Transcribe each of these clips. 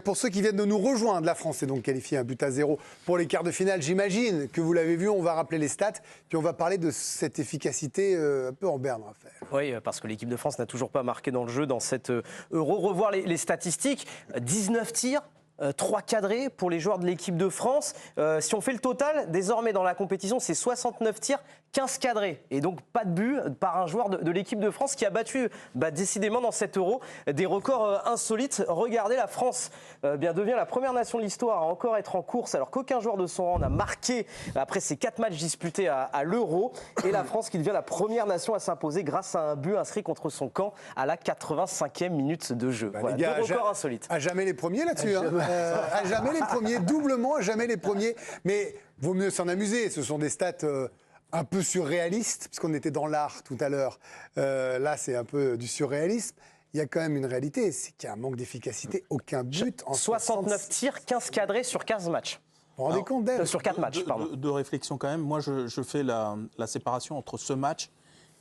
pour ceux qui viennent de nous rejoindre, la France est donc qualifiée 1-0 pour les quarts de finale. J'imagine que vous l'avez vu, on va rappeler les stats, puis on va parler de cette efficacité un peu en berne, Raphaël. Oui, parce que l'équipe de France n'a toujours pas marqué dans le jeu dans cette Euro. Revoir les statistiques, 19 tirs. 3 cadrés pour les joueurs de l'équipe de France. Si on fait le total, désormais dans la compétition, c'est 69 tirs, 15 cadrés. Et donc pas de but par un joueur de l'équipe de France qui a battu décidément dans cette Euro des records insolites. Regardez, la France devient la première nation de l'histoire à encore être en course alors qu'aucun joueur de son rang n'a marqué après ces 4 matchs disputés à l'Euro. Et la France qui devient la première nation à s'imposer grâce à un but inscrit contre son camp à la 85e minute de jeu. Voilà, les gars, deux records insolites. À jamais les premiers là-dessus. À jamais les premiers, doublement à jamais les premiers. Mais vaut mieux s'en amuser. Ce sont des stats un peu surréalistes, puisqu'on était dans l'art tout à l'heure. Là, c'est un peu du surréalisme. Il y a quand même une réalité, c'est qu'il y a un manque d'efficacité, aucun but. En 69 tirs, 15 cadrés sur 15 matchs. Vous vous rendez compte d'elle Sur 4 matchs, pardon. De réflexion quand même. Moi, je fais la séparation entre ce match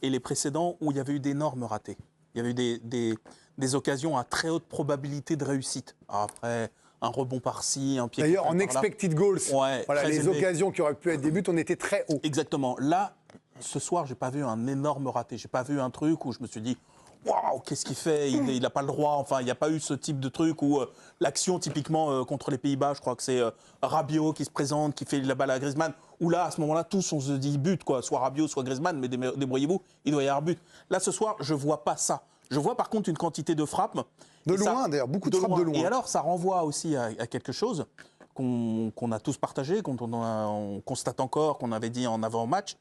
et les précédents où il y avait eu d'énormes ratés. Il y avait eu des occasions à très haute probabilité de réussite. Après, un rebond par-ci, un pied. D'ailleurs, en expected goals, ouais, voilà, les élevé. occasions qui auraient pu être des buts, on était très haut. Exactement. Là, ce soir, j'ai pas vu un énorme raté. J'ai pas vu un truc où je me suis dit waouh, qu'est-ce qu'il fait? Il n'a pas le droit. Enfin, il n'y a pas eu ce type de truc où l'action, typiquement contre les Pays-Bas, je crois que c'est Rabiot qui se présente, qui fait la balle à Griezmann. Où là, à ce moment-là, tous on se dit but, quoi. Soit Rabiot, soit Griezmann, mais débrouillez-vous, il doit y avoir but. Là, ce soir, je vois pas ça. Je vois par contre une quantité de frappes. De loin, d'ailleurs, beaucoup de frappes de loin. Et alors, ça renvoie aussi à quelque chose qu'on a tous partagé, on constate encore, qu'on avait dit en avant-match.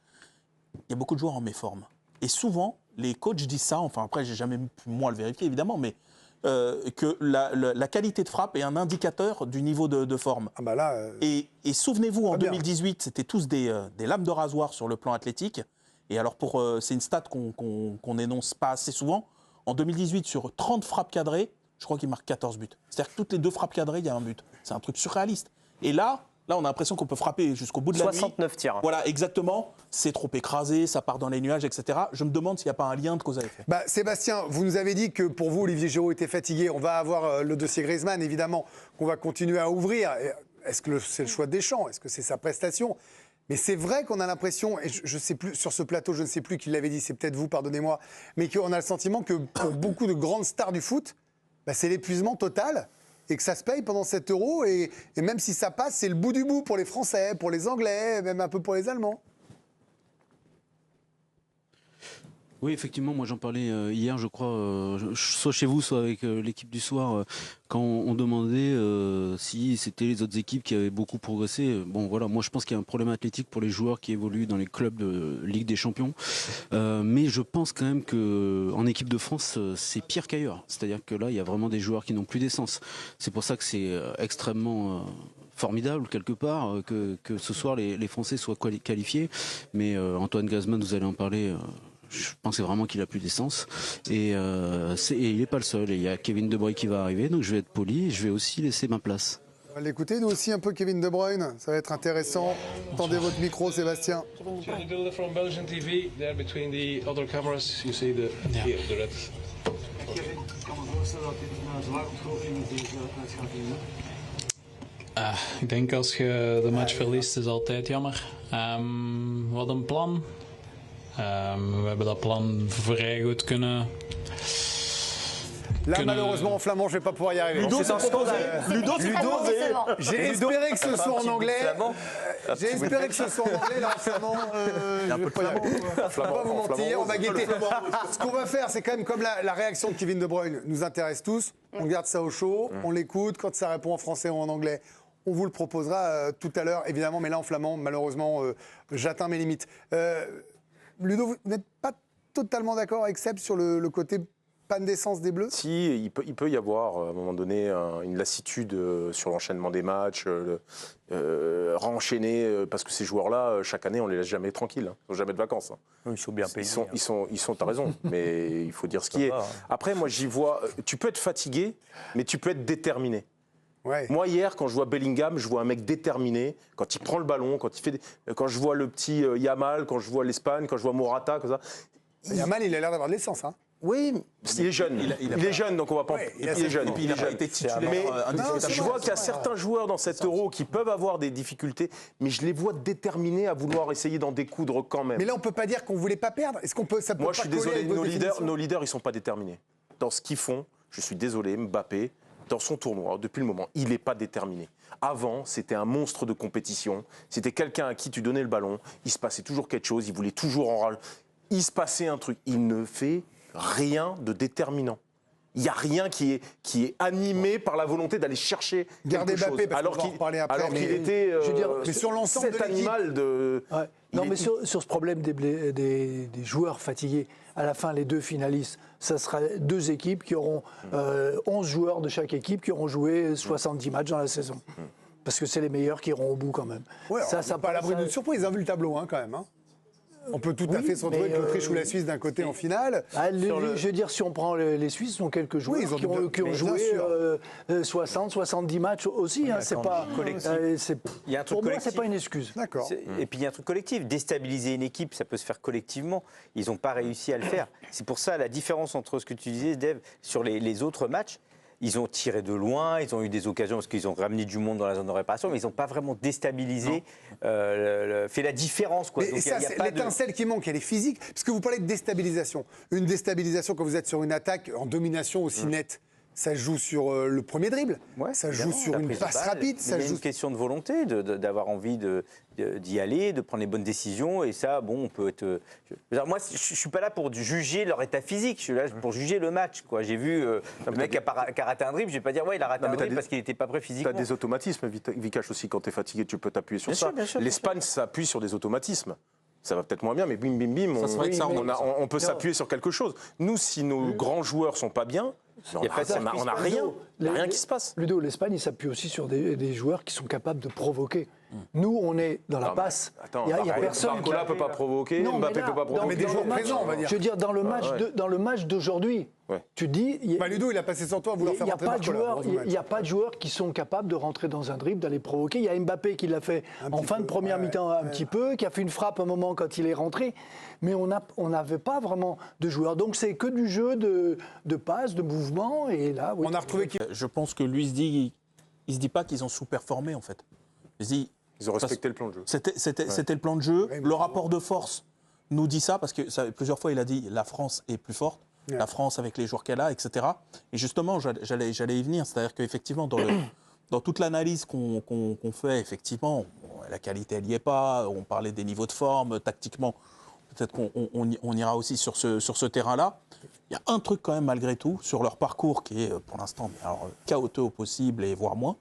Il y a beaucoup de joueurs en méforme. Et souvent, les coachs disent ça, enfin après, j'ai jamais pu moi le vérifier évidemment, mais que la qualité de frappe est un indicateur du niveau de forme. Ah bah là, et souvenez-vous, en 2018, c'était tous des lames de rasoir sur le plan athlétique. Et alors, c'est une stat qu'on énonce pas assez souvent. En 2018, sur 30 frappes cadrées, je crois qu'il marque 14 buts. C'est-à-dire que toutes les 2 frappes cadrées, il y a un but. C'est un truc surréaliste. Et là, on a l'impression qu'on peut frapper jusqu'au bout de la nuit. 69 tirs. Voilà, exactement. C'est trop écrasé, ça part dans les nuages, etc. Je me demande s'il n'y a pas un lien de cause à effet. Sébastien, vous nous avez dit que pour vous, Olivier Giroud était fatigué. On va avoir le dossier Griezmann, évidemment, qu'on va continuer à ouvrir. Est-ce que c'est le choix de Deschamps? Est-ce que c'est sa prestation? Mais c'est vrai qu'on a l'impression, et je ne sais plus, sur ce plateau, je ne sais plus qui l'avait dit, c'est peut-être vous, pardonnez-moi, mais qu'on a le sentiment que pour beaucoup de grandes stars du foot, c'est l'épuisement total et que ça se paye pendant cet Euro. Et même si ça passe, c'est le bout du bout pour les Français, pour les Anglais, même un peu pour les Allemands. Oui, effectivement, moi j'en parlais hier, je crois, soit chez vous, soit avec l'équipe du soir, quand on demandait si c'était les autres équipes qui avaient beaucoup progressé. Bon, voilà, moi je pense qu'il y a un problème athlétique pour les joueurs qui évoluent dans les clubs de Ligue des Champions. Mais je pense quand même qu'en équipe de France, c'est pire qu'ailleurs. C'est-à-dire que là, il y a vraiment des joueurs qui n'ont plus d'essence. C'est pour ça que c'est extrêmement formidable quelque part que ce soir les Français soient qualifiés. Mais Antoine Griezmann, vous allez en parler. Je pensais vraiment qu'il a plus d'essence et il n'est pas le seul. Et il y a Kevin De Bruyne qui va arriver, donc je vais être poli et je vais aussi laisser ma place. On va l'écouter, nous aussi, un peu Kevin De Bruyne. Ça va être intéressant. Tendez votre micro, Sébastien. Ik denk als je de match verliest is altijd jammer. We hadden een plan. We hebben dat plan vrij goed kunnen. Là, malheureusement, en flamand, je ne vais pas pouvoir y arriver. Ludo, c'est un scandale. Ludo, j'ai espéré que ce soit en anglais. J'ai espéré que ce soit en anglais, là, en flamand. Je ne vais pas y arriver. Je ne vais pas vous mentir, on va guetter. Ce qu'on va faire, c'est quand même comme la réaction de Kevin De Bruyne nous intéresse tous. On garde ça au chaud, on l'écoute. Quand ça répond en français ou en anglais, on vous le proposera tout à l'heure, évidemment. Mais là, en flamand, malheureusement, j'atteins mes limites. Ludo, vous n'êtes pas totalement d'accord avec Seb sur le côté panne d'essence des Bleus? Si, il peut y avoir à un moment donné une lassitude sur l'enchaînement des matchs, renchaîner, parce que ces joueurs-là, chaque année, on les laisse jamais tranquilles, hein. Ils n'ont jamais de vacances. Hein. Ils sont bien payés. Ils sont t'as raison, mais il faut dire ce qui est. Après, moi, j'y vois, tu peux être fatigué, mais tu peux être déterminé. Ouais. Moi, hier, quand je vois Bellingham, je vois un mec déterminé, quand il prend le ballon, quand je vois le petit Yamal, quand je vois l'Espagne, quand je vois Morata, comme ça. Yamal, il a l'air d'avoir de l'essence, hein. Oui, il est jeune. Il est jeune, donc on va pas. Ouais, il est jeune. Et puis il a pas été titulaire. Mais indiscutable. je vois qu'il y a certains joueurs dans cet Euro qui peuvent avoir des difficultés, mais je les vois déterminés à vouloir essayer d'en découdre quand même. Mais là, on peut pas dire qu'on voulait pas perdre. Est-ce qu'on peut ça peut Moi, pas je suis coller désolé, avec vos définitions nos leaders, ils sont pas déterminés. Dans ce qu'ils font, je suis désolé, Mbappé, dans son tournoi, depuis le moment, il n'est pas déterminé. Avant, c'était un monstre de compétition. C'était quelqu'un à qui tu donnais le ballon. Il se passait toujours quelque chose. Il voulait toujours en rajouter. Il se passait un truc. Il ne fait rien de déterminant. Il n'y a rien qui est animé par la volonté d'aller chercher Gardez quelque Mbappé, chose. parce qu'on va en reparler après, mais qu'il était je veux dire, mais sur l'ensemble de cet l'équipe. animal de... Ouais. Non, mais sur ce problème des joueurs fatigués, à la fin, les deux finalistes, ça sera deux équipes qui auront 11 joueurs de chaque équipe qui auront joué 70 matchs dans la saison. Parce que c'est les meilleurs qui iront au bout quand même. Ouais, ça pas à l'abri d'une surprise. Ils ont vu le tableau quand même. On peut tout à fait se retrouver avec l'Autriche ou la Suisse d'un côté en finale. Je veux dire, si on prend les Suisses, ils ont quelques joueurs qui ont joué 60, 70 matchs aussi. C'est pas Il y a un truc pour moi, collectif. c'est pas une excuse. D'accord. Et puis il y a un truc collectif. Déstabiliser une équipe, ça peut se faire collectivement. Ils n'ont pas réussi à le faire. C'est pour ça la différence entre ce que tu disais, Dave, sur les autres matchs. Ils ont tiré de loin, ils ont eu des occasions parce qu'ils ont ramené du monde dans la zone de réparation, mais ils n'ont pas vraiment déstabilisé, fait la différence. Quoi. Et ça, c'est l'étincelle qui manque, elle est physique. Parce que vous parlez de déstabilisation. Une déstabilisation, quand vous êtes sur une attaque en domination aussi nette, ça joue sur le premier dribble, ça joue sur une passe rapide. Il y a une question de volonté, d'avoir envie d'y aller, de prendre les bonnes décisions. Et ça, bon, on peut être... moi, je ne suis pas là pour juger leur état physique. Je suis là pour juger le match. Quoi. J'ai vu le mec qui a raté un dribble. Je ne vais pas dire, il a raté un dribble parce qu'il n'était pas prêt physiquement. Tu as des automatismes, Vikash, aussi. Quand tu es fatigué, tu peux t'appuyer sur ça. L'Espagne s'appuie sur des automatismes. Ça va peut-être moins bien, mais bim, bim, bim, on peut s'appuyer sur quelque chose. Nous, si nos grands joueurs ne sont pas bien, on n'a rien. Il n'y a rien qui se passe. Ludo, l'Espagne, il s'appuie aussi sur des joueurs qui sont capables de provoquer. Nous, on est dans la passe. Attends, il y a personne. Barcola ne peut pas provoquer, Mbappé ne peut pas provoquer. Mais des joueurs présents, on va dire. Je veux dire, dans le match d'aujourd'hui, tu dis... Ludo, il a passé son temps à vouloir faire rentrer Barcola. Il n'y a pas de joueurs qui sont capables de rentrer dans un dribble, d'aller provoquer. Il y a Mbappé qui l'a fait en fin de première mi-temps un petit peu, qui a fait une frappe un moment quand il est rentré. Mais on n'avait pas vraiment de joueurs. Donc c'est que du jeu de passes, de mouvements. Et là, on a retrouvé qui... Je pense que lui, il se dit pas qu'ils ont sous-performé, en fait. Ils ont respecté le plan de jeu. C'était le plan de jeu. Le rapport de force nous dit ça, parce que plusieurs fois, il a dit la France est plus forte. La France avec les joueurs qu'elle a, etc. Et justement, j'allais y venir. C'est-à-dire qu'effectivement, dans toute l'analyse qu'on fait, effectivement, la qualité, elle n'y est pas. On parlait des niveaux de forme, tactiquement. Peut-être qu'on ira aussi sur ce terrain-là. Il y a un truc quand même, malgré tout, sur leur parcours qui est, pour l'instant, chaotique au possible et voire moins.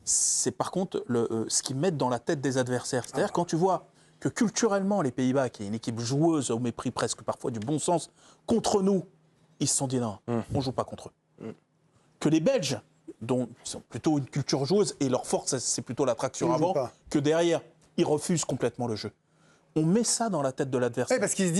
C'est par contre ce qu'ils mettent dans la tête des adversaires. C'est-à-dire quand tu vois que culturellement, les Pays-Bas, qui est une équipe joueuse au mépris presque parfois du bon sens, contre nous, ils se sont dit non, on ne joue pas contre eux. Que les Belges, dont ils sont plutôt une culture joueuse, et leur force, c'est plutôt la traction avant, que derrière, ils refusent complètement le jeu. On met ça dans la tête de l'adversaire. Parce qu'ils se disent